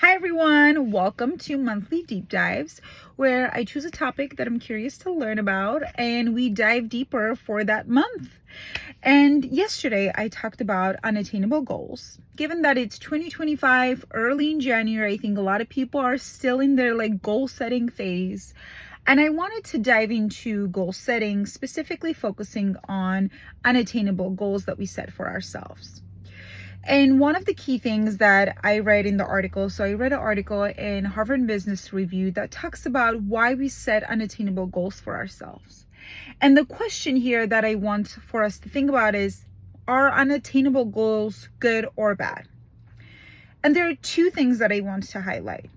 Hi everyone, welcome to Monthly Deep Dives, where I choose a topic that I'm curious to learn about and we dive deeper for that month. And yesterday I talked about unattainable goals. Given that it's 2025, early in January, I think a lot of people are still in their goal setting phase. And I wanted to dive into goal setting, specifically focusing on unattainable goals that we set for ourselves. And one of the key things that I read in the article, so I read an article in Harvard Business Review that talks about why we set unattainable goals for ourselves. And the question here that I want for us to think about is, are unattainable goals good or bad? And there are two things that I want to highlight.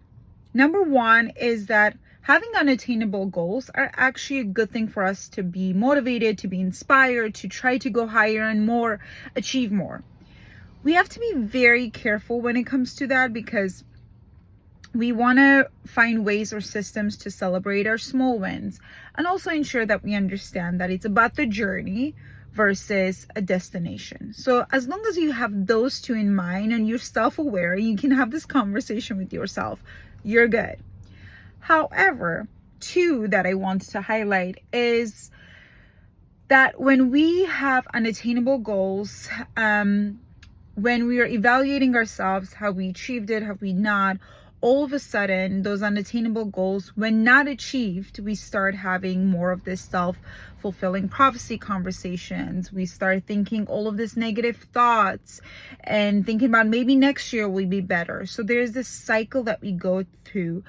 Number one is that having unattainable goals are actually a good thing for us to be motivated, to be inspired, to try to go higher and more, achieve more. We have to be very careful when it comes to that because we want to find ways or systems to celebrate our small wins and also ensure that we understand that it's about the journey versus a destination. So as long as you have those two in mind and you're self-aware, you can have this conversation with yourself, you're good. However, two that I want to highlight is that when we have unattainable goals, when we are evaluating ourselves, have we achieved it, have we not, all of a sudden, those unattainable goals, when not achieved, we start having more of this self-fulfilling prophecy conversations. We start thinking all of this negative thoughts and thinking about maybe next year will be better. So there's this cycle that we go through.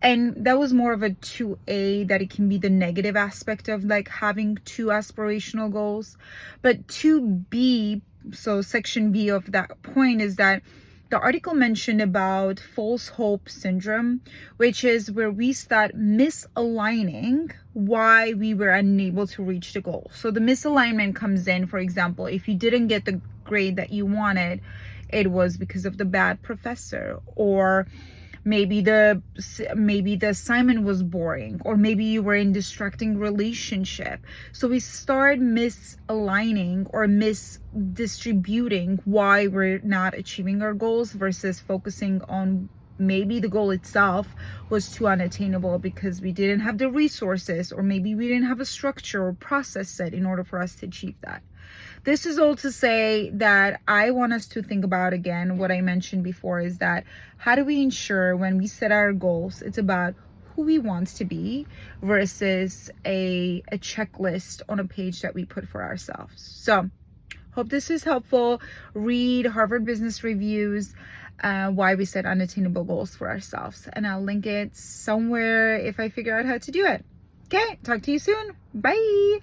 And that was more of a 2A, that it can be the negative aspect of having two aspirational goals. But 2B, so section B of that point, is that the article mentioned about false hope syndrome, which is where we start misaligning why we were unable to reach the goal. So the misalignment comes in, for example, if you didn't get the grade that you wanted, it was because of the bad professor, or maybe the assignment was boring, or maybe you were in distracting relationship. So we start misaligning or misdistributing why we're not achieving our goals versus focusing on maybe the goal itself was too unattainable because we didn't have the resources, or maybe we didn't have a structure or process set in order for us to achieve that. This is all to say that I want us to think about, again, what I mentioned before, is that how do we ensure when we set our goals, it's about who we want to be versus a checklist on a page that we put for ourselves. So hope this is helpful. Read Harvard Business Reviews, why we set unattainable goals for ourselves. And I'll link it somewhere if I figure out how to do it. Okay, talk to you soon. Bye.